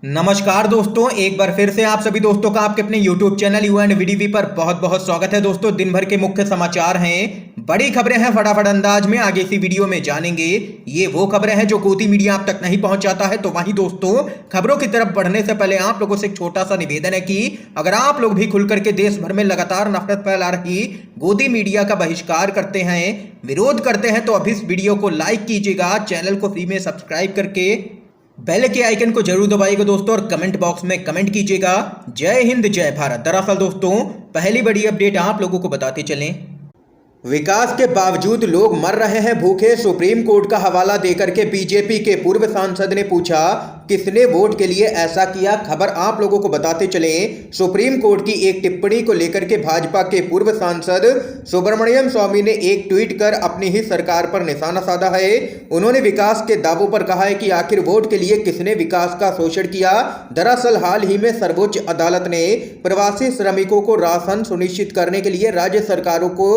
नमस्कार दोस्तों, एक बार फिर से आप सभी दोस्तों का आपके अपने YouTube चैनल यू एंड वीडीवी पर बहुत बहुत स्वागत है। दोस्तों, दिन भर के मुख्य समाचार हैं, बड़ी खबरें हैं, फटाफट अंदाज में आगे इसी वीडियो में जानेंगे। ये वो खबरें हैं जो गोदी मीडिया आप तक नहीं पहुंचाता है। तो वहीं दोस्तों, खबरों की तरफ बढ़ने से पहले आप लोगों से एक छोटा सा निवेदन है कि अगर आप लोग भी खुल करके देश भर में लगातार नफरत फैला रही गोदी मीडिया का बहिष्कार करते हैं, विरोध करते हैं, तो अभी इस वीडियो को लाइक कीजिएगा, चैनल को फ्री में सब्सक्राइब करके बेल के आइकन को जरूर दबाइएगा दोस्तों, और कमेंट बॉक्स में कमेंट कीजिएगा जय हिंद जय भारत। दरअसल दोस्तों, पहली बड़ी अपडेट आप लोगों को बताते चलें। विकास के बावजूद लोग मर रहे हैं भूखे। सुप्रीम कोर्ट का हवाला देकर के बीजेपी के पूर्व सांसद ने पूछा किसने वोट के लिए ऐसा किया। खबर आप लोगों को बताते चलें। सुप्रीम कोर्ट की एक टिप्पणी को लेकर के भाजपा के पूर्व सांसद सुब्रमण्यम स्वामी ने एक ट्वीट कर अपनी ही सरकार पर निशाना साधा है। उन्होंने विकास के दावों पर कहा है कि आखिर वोट के लिए किसने विकास का शोषण किया। दरअसल हाल ही में सर्वोच्च अदालत ने प्रवासी श्रमिकों को राशन सुनिश्चित करने के लिए राज्य सरकारों को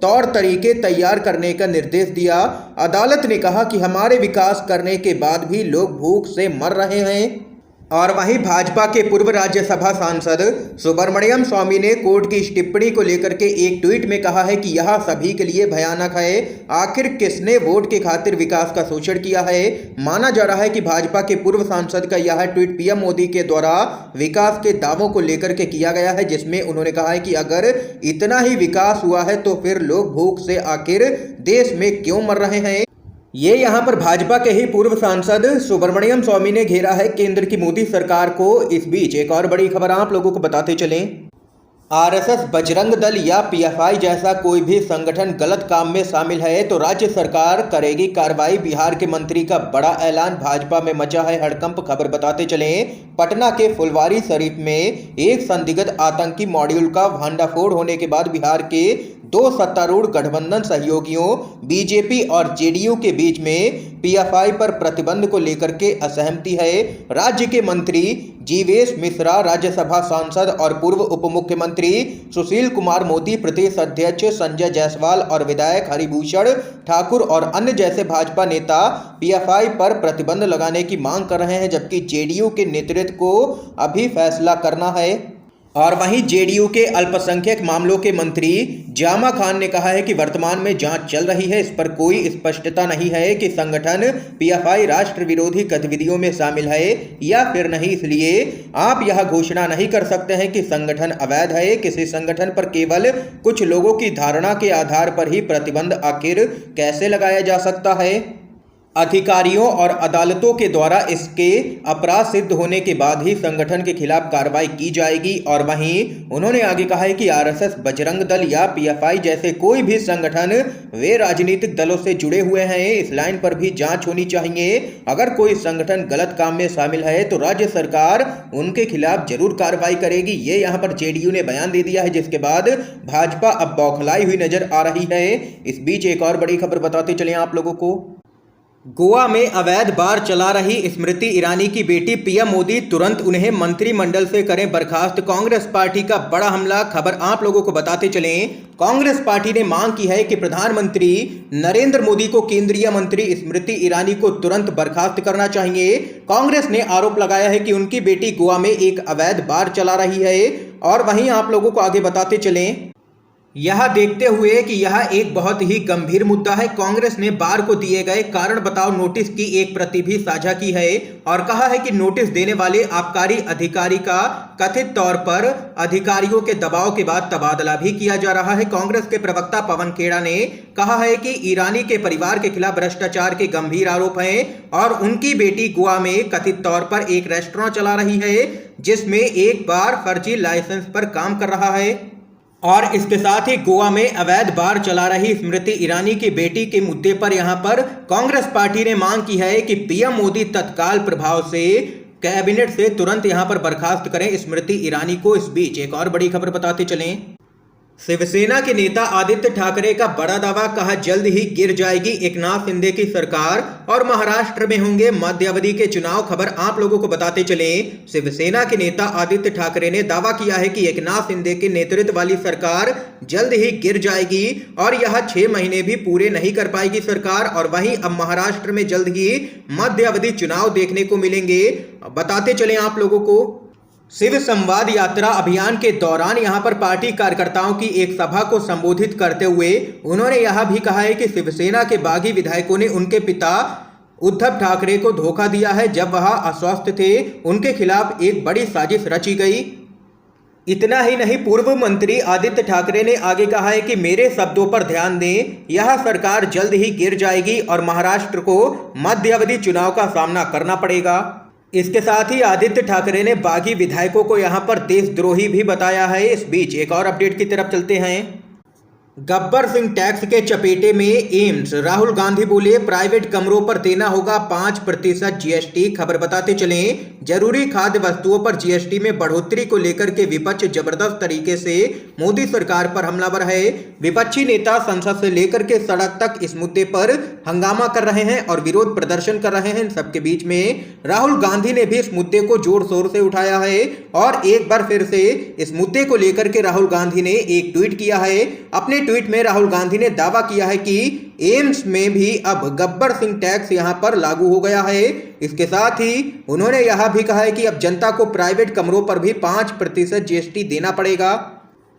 तौर तरीके तैयार करने का निर्देश दिया। अदालत ने कहा कि हमारे विकास करने के बाद भी लोग भूख से मर रहे हैं। और वहीं भाजपा के पूर्व राज्यसभा सांसद सुब्रमण्यम स्वामी ने कोर्ट की इस टिप्पणी को लेकर के एक ट्वीट में कहा है कि यह सभी के लिए भयानक है। आखिर किसने वोट के खातिर विकास का शोषण किया है। माना जा रहा है कि भाजपा के पूर्व सांसद का यह ट्वीट पीएम मोदी के द्वारा विकास के दावों को लेकर के किया गया है, जिसमें उन्होंने कहा है कि अगर इतना ही विकास हुआ है तो फिर लोग भूख से आखिर देश में क्यों मर रहे हैं। ये यहाँ पर भाजपा के ही पूर्व सांसद सुब्रमण्यम स्वामी ने घेरा है केंद्र की मोदी सरकार को। इस बीच एक और बड़ी खबर आप लोगों को बताते चलें। आरएसएस, बजरंग दल या पीएफआई जैसा कोई भी संगठन गलत काम में शामिल है तो राज्य सरकार करेगी कार्रवाई। बिहार के मंत्री का बड़ा ऐलान, भाजपा में मचा है हड़कंप। खबर बताते चलें। पटना के फुलवारी शरीफ में एक संदिग्ध आतंकी मॉड्यूल का भंडाफोड़ होने के बाद बिहार के दो सत्तारूढ़ गठबंधन सहयोगियों बीजेपी और जेडीयू के बीच में पीएफआई पर प्रतिबंध को लेकर के असहमति है। राज्य के मंत्री जीवेश मिश्रा, राज्यसभा सांसद और पूर्व उप मुख्यमंत्री सुशील कुमार मोदी, प्रदेश अध्यक्ष संजय जायसवाल और विधायक हरिभूषण ठाकुर और अन्य जैसे भाजपा नेता पीएफआई पर प्रतिबंध लगाने की मांग कर रहे हैं, जबकि जेडीयू के नेतृत्व को अभी फैसला करना है। और वहीं जेडीयू के अल्पसंख्यक मामलों के मंत्री जामा खान ने कहा है कि वर्तमान में जांच चल रही है, इस पर कोई स्पष्टता नहीं है कि संगठन पीएफआई राष्ट्र विरोधी गतिविधियों में शामिल है या फिर नहीं, इसलिए आप यह घोषणा नहीं कर सकते हैं कि संगठन अवैध है। किसी संगठन पर केवल कुछ लोगों की धारणा के आधार पर ही प्रतिबंध आखिर कैसे लगाया जा सकता है। अधिकारियों और अदालतों के द्वारा इसके अपराध सिद्ध होने के बाद ही संगठन के खिलाफ कार्रवाई की जाएगी। और वहीं उन्होंने आगे कहा है कि आरएसएस, बजरंग दल या पीएफआई जैसे कोई भी संगठन वे राजनीतिक दलों से जुड़े हुए हैं, इस लाइन पर भी जांच होनी चाहिए। अगर कोई संगठन गलत काम में शामिल है तो राज्य सरकार उनके खिलाफ जरूर कार्रवाई करेगी। ये यहाँ पर जेडीयू ने बयान दे दिया है, जिसके बाद भाजपा अब बौखलाई हुई नजर आ रही है। इस बीच एक और बड़ी खबर बताते चले आप लोगों को। गोवा में अवैध बार चला रही स्मृति ईरानी की बेटी पीएम मोदी तुरंत उन्हें मंत्रिमंडल से करें बर्खास्त। कांग्रेस पार्टी का बड़ा हमला। खबर आप लोगों को बताते चलें। कांग्रेस पार्टी ने मांग की है कि प्रधानमंत्री नरेंद्र मोदी को केंद्रीय मंत्री स्मृति ईरानी को तुरंत बर्खास्त करना चाहिए। कांग्रेस ने आरोप लगाया है कि उनकी बेटी गोवा में एक अवैध बार चला रही है। और वहीं आप लोगों को आगे बताते चलें, यह देखते हुए कि यह एक बहुत ही गंभीर मुद्दा है, कांग्रेस ने बार को दिए गए कारण बताओ नोटिस की एक प्रति भी साझा की है और कहा है कि नोटिस देने वाले आबकारी अधिकारी का कथित तौर पर अधिकारियों के दबाव के बाद तबादला भी किया जा रहा है। कांग्रेस के प्रवक्ता पवन खेड़ा ने कहा है कि ईरानी के परिवार के खिलाफ भ्रष्टाचार के गंभीर आरोप हैं और उनकी बेटी गोवा में कथित तौर पर एक रेस्टोरेंट चला रही है, जिसमें एक बार फर्जी लाइसेंस पर काम कर रहा है। और इसके साथ ही गोवा में अवैध बार चला रही स्मृति ईरानी की बेटी के मुद्दे पर यहां पर कांग्रेस पार्टी ने मांग की है कि पीएम मोदी तत्काल प्रभाव से कैबिनेट से तुरंत यहां पर बर्खास्त करें स्मृति ईरानी को। इस बीच एक और बड़ी खबर बताते चलें। शिवसेना के नेता आदित्य ठाकरे का बड़ा दावा, कहा जल्द ही गिर जाएगी एकनाथ शिंदे की सरकार और महाराष्ट्र में होंगे मध्य अवधि के चुनाव। खबर आप लोगों को बताते चले, शिवसेना के नेता आदित्य ठाकरे ने दावा किया है कि एकनाथ शिंदे के नेतृत्व वाली सरकार जल्द ही गिर जाएगी और यह 6 महीने भी पूरे नहीं कर पाएगी सरकार। और वहीं अब महाराष्ट्र में जल्द ही मध्य अवधि चुनाव देखने को मिलेंगे। बताते चले आप लोगों को, शिव संवाद यात्रा अभियान के दौरान यहां पर पार्टी कार्यकर्ताओं की एक सभा को संबोधित करते हुए उन्होंने यह भी कहा है कि शिवसेना के बागी विधायकों ने उनके पिता उद्धव ठाकरे को धोखा दिया है। जब वह अस्वस्थ थे, उनके खिलाफ एक बड़ी साजिश रची गई। इतना ही नहीं, पूर्व मंत्री आदित्य ठाकरे ने आगे कहा है कि मेरे शब्दों पर ध्यान दें, यह सरकार जल्द ही गिर जाएगी और महाराष्ट्र को मध्य अवधि चुनाव का सामना करना पड़ेगा। इसके साथ ही आदित्य ठाकरे ने बागी विधायकों को यहां पर देशद्रोही भी बताया है। इस बीच एक और अपडेट की तरफ चलते हैं। गब्बर सिंह टैक्स के चपेटे में एम्स, राहुल गांधी बोले प्राइवेट कमरों पर देना होगा 5% जीएसटी। खबर बताते चलें, जरूरी खाद्य वस्तुओं पर जीएसटी में बढ़ोतरी को लेकर के विपक्ष जबरदस्त तरीके से मोदी सरकार पर हमलावर है। विपक्षी नेता संसद से लेकर के सड़क तक इस मुद्दे पर हंगामा कर रहे हैं और विरोध प्रदर्शन कर रहे हैं। इन सबके बीच में राहुल गांधी ने भी इस मुद्दे को जोर शोर से उठाया है और एक बार फिर से इस मुद्दे को लेकर के राहुल गांधी ने एक ट्वीट किया है। अपने ट्वीट में राहुल गांधी ने दावा किया है कि एम्स में भी अब गब्बर सिंह टैक्स यहां पर लागू हो गया है। इसके साथ ही उन्होंने यह भी कहा है कि अब जनता को प्राइवेट कमरों पर भी 5% जीएसटी देना पड़ेगा।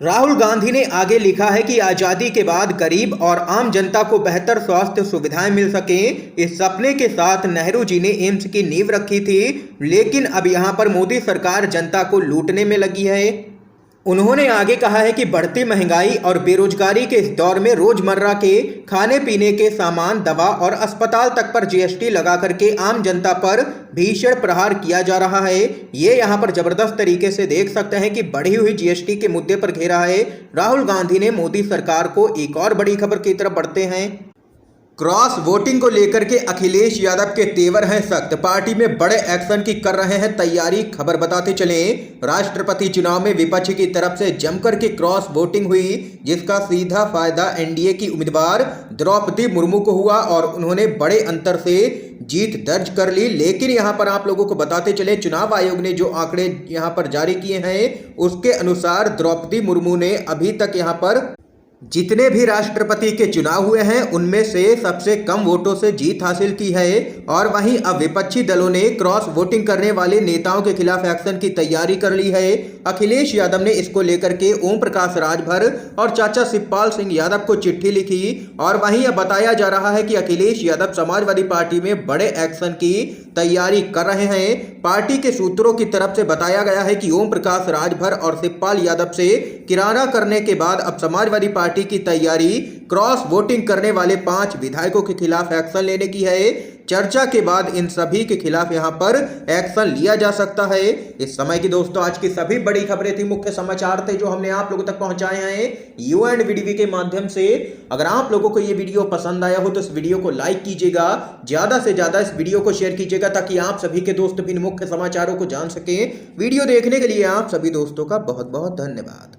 राहुल गांधी ने आगे लिखा है कि आजादी के बाद गरीब और आम जनता को बेहतर स्वास्थ्य सुविधाएं मिल सके, इस सपने के साथ नेहरू जी ने एम्स की नींव रखी थी, लेकिन अब यहां पर मोदी सरकार जनता को लूटने में लगी है। उन्होंने आगे कहा है कि बढ़ती महंगाई और बेरोजगारी के इस दौर में रोजमर्रा के खाने पीने के सामान, दवा और अस्पताल तक पर जीएसटी लगा करके आम जनता पर भीषण प्रहार किया जा रहा है। ये यहाँ पर जबरदस्त तरीके से देख सकते हैं कि बढ़ी हुई जीएसटी के मुद्दे पर घेरा है राहुल गांधी ने मोदी सरकार को। एक और बड़ी खबर की तरफ बढ़ते हैं। क्रॉस वोटिंग को लेकर के अखिलेश यादव के तेवर हैं सख्त, पार्टी में बड़े एक्शन की कर रहे हैं तैयारी। खबर बताते चलें, राष्ट्रपति चुनाव में विपक्ष की तरफ से जमकर के क्रॉस वोटिंग हुई, जिसका सीधा फायदा एनडीए की उम्मीदवार द्रौपदी मुर्मू को हुआ और उन्होंने बड़े अंतर से जीत दर्ज कर ली। लेकिन यहां पर आप लोगों को बताते चले, चुनाव आयोग ने जो आंकड़े यहां पर जारी किए हैं उसके अनुसार द्रौपदी मुर्मू ने अभी तक यहां पर जितने भी राष्ट्रपति के चुनाव हुए हैं उनमें से सबसे कम वोटों से जीत हासिल की है। और वहीं अब विपक्षी दलों ने क्रॉस वोटिंग करने वाले नेताओं के खिलाफ एक्शन की तैयारी कर ली है। अखिलेश यादव ने इसको लेकर के ओम प्रकाश राजभर और चाचा शिवपाल सिंह यादव को चिट्ठी लिखी और वहीं अब बताया जा रहा है कि अखिलेश यादव समाजवादी पार्टी में बड़े एक्शन की तैयारी कर रहे हैं। पार्टी के सूत्रों की तरफ से बताया गया है कि ओम प्रकाश राजभर और शिवपाल यादव से किराना करने के बाद अब समाजवादी पार्टी की तैयारी क्रॉस वोटिंग करने वाले 5 विधायकों के खिलाफ एक्शन लेने की है। चर्चा के बाद इन सभी के खिलाफ यहां पर एक्शन लिया जा सकता है। इस समय की दोस्तों आज की सभी बड़ी खबरें थी, मुख्य समाचार थे जो हमने आप लोगों तक पहुंचाए हैं यू&वीडीवी के माध्यम से। अगर आप लोगों को ये वीडियो पसंद आया हो तो इस वीडियो को लाइक कीजिएगा, ज्यादा से ज्यादा इस वीडियो को शेयर कीजिएगा ताकि आप सभी के दोस्त भी इन मुख्य समाचारों को जान सकें। वीडियो देखने के लिए आप सभी दोस्तों का बहुत बहुत धन्यवाद।